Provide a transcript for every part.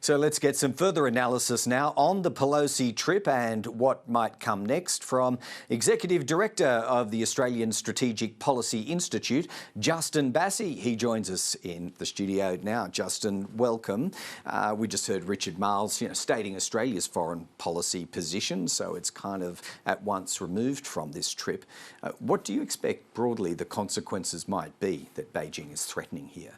So let's get some further analysis now on the Pelosi trip and what might come next from Executive Director of the Australian Strategic Policy Institute, Justin Bassi. He joins us in the studio now. Justin, welcome. We just heard Richard Marles, stating Australia's foreign policy position, so it's kind of at once removed from this trip. What do you expect broadly the consequences might be that Beijing is threatening here?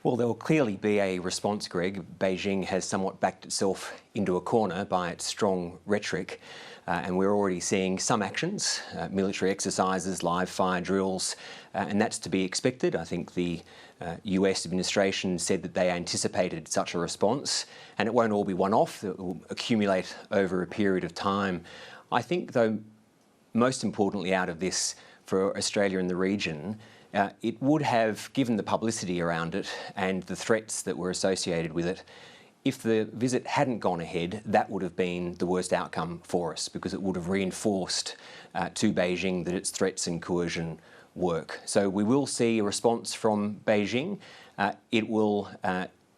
Well, there will clearly be a response, Greg. Beijing has somewhat backed itself into a corner by its strong rhetoric, and we're already seeing some actions, military exercises, live fire drills, and that's to be expected. I think the US administration said that they anticipated such a response, and it won't all be one-off. It will accumulate over a period of time. I think, though, most importantly out of this for Australia and the region, it would have, given the publicity around it and the threats that were associated with it, if the visit hadn't gone ahead, that would have been the worst outcome for us, because it would have reinforced to Beijing that its threats and coercion work. So we will see a response from Beijing. It will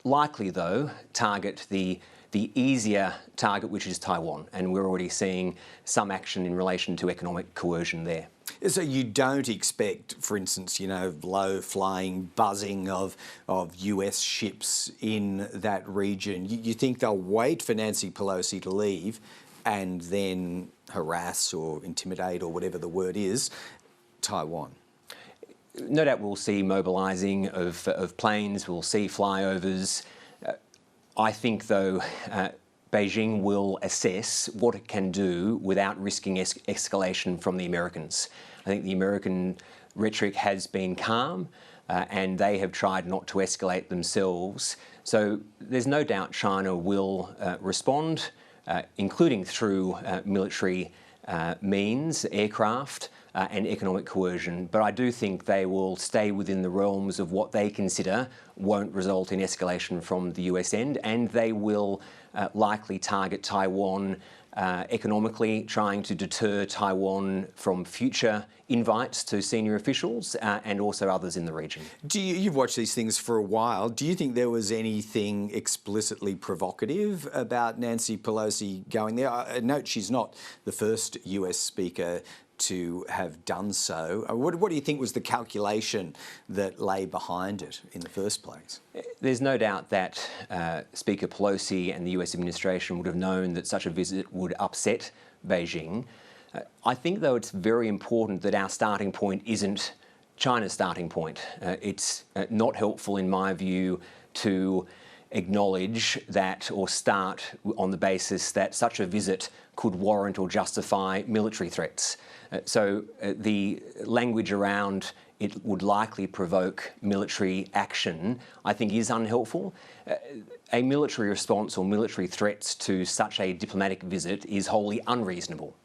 likely, though, target the easier target, which is Taiwan, and we're already seeing some action in relation to economic coercion there. So you don't expect, for instance, low-flying buzzing of US ships in that region. You think they'll wait for Nancy Pelosi to leave and then harass or intimidate, or whatever the word is, Taiwan? No doubt we'll see mobilising of planes, we'll see flyovers. I think, though, Beijing will assess what it can do without risking escalation from the Americans. I think the American rhetoric has been calm and they have tried not to escalate themselves. So there's no doubt China will respond, including through military means, aircraft, and economic coercion. But I do think they will stay within the realms of what they consider won't result in escalation from the US end, and they will likely target Taiwan economically, trying to deter Taiwan from future invites to senior officials and also others in the region. You've watched these things for a while. Do you think there was anything explicitly provocative about Nancy Pelosi going there? I note she's not the first US speaker to have done so. What do you think was the calculation that lay behind it in the first place? There's no doubt that Speaker Pelosi and the US administration would have known that such a visit would upset Beijing. I think, though, it's very important that our starting point isn't China's starting point. It's not helpful, in my view, to acknowledge that or start on the basis that such a visit could warrant or justify military threats. So the language around it would likely provoke military action, I think, is unhelpful. A military response or military threats to such a diplomatic visit is wholly unreasonable.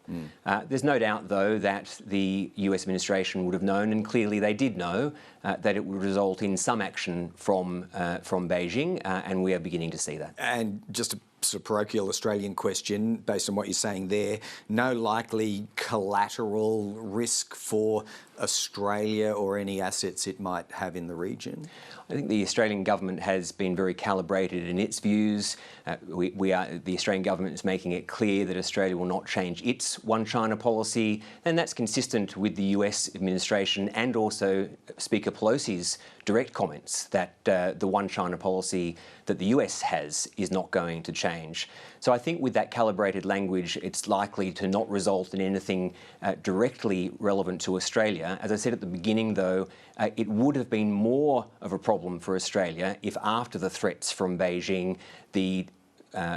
There's no doubt, though, that the US administration would have known, and clearly they did know, that it would result in some action from Beijing, and we are beginning to see that. And just a sort of parochial Australian question, based on what you're saying there, no likely collateral risk for Australia or any assets it might have in the region? I think the Australian government has been very calibrated in its views. The Australian government is making it clear that Australia will not change its one China policy, and that's consistent with the US administration and also Speaker Pelosi's direct comments that the one China policy that the US has is not going to change. So I think with that calibrated language, it's likely to not result in anything directly relevant to Australia. As I said at the beginning, though, it would have been more of a problem for Australia if, after the threats from Beijing, the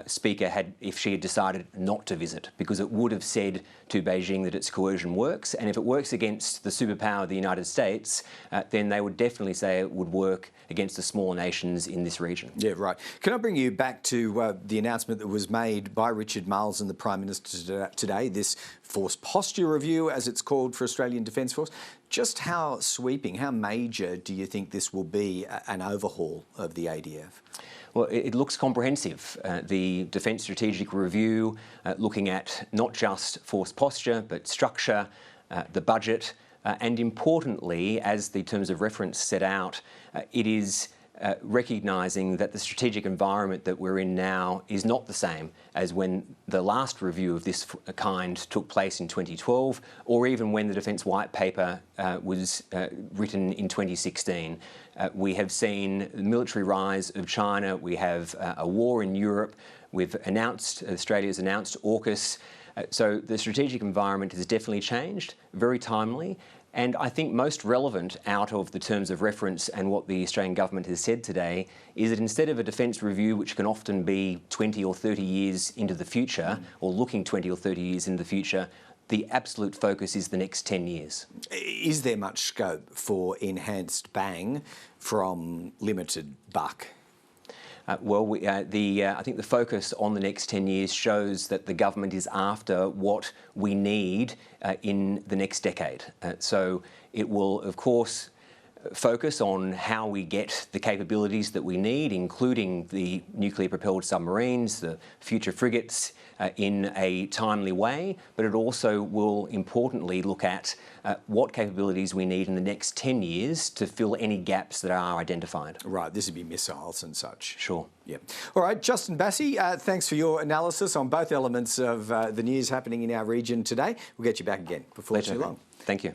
Speaker if she had decided not to visit, because it would have said to Beijing that its coercion works, and if it works against the superpower of the United States, then they would definitely say it would work against the smaller nations in this region. Yeah, right. Can I bring you back to the announcement that was made by Richard Marles and the Prime Minister today, this force posture review, as it's called, for Australian Defence Force? Just how sweeping, how major do you think this will be, an overhaul of the ADF? Well, it looks comprehensive. The Defence Strategic Review, looking at not just force posture, but structure, the budget, and importantly, as the terms of reference set out, it is recognising that the strategic environment that we're in now is not the same as when the last review of this kind took place in 2012, or even when the Defence White Paper was written in 2016. We have seen the military rise of China. We have a war in Europe. Australia's announced AUKUS. So the strategic environment has definitely changed, very timely. And I think most relevant out of the terms of reference and what the Australian government has said today is that instead of a defence review, which can often be 20 or 30 years into the future, or looking 20 or 30 years into the future, the absolute focus is the next 10 years. Is there much scope for enhanced bang from limited buck? I think the focus on the next 10 years shows that the government is after what we need in the next decade. So it will, of course, focus on how we get the capabilities that we need, including the nuclear-propelled submarines, the future frigates, in a timely way, but it also will importantly look at what capabilities we need in the next 10 years to fill any gaps that are identified. Right, this would be missiles and such. Sure. Yeah. All right, Justin Bassi, thanks for your analysis on both elements of the news happening in our region today. We'll get you back again before too long. Thank you.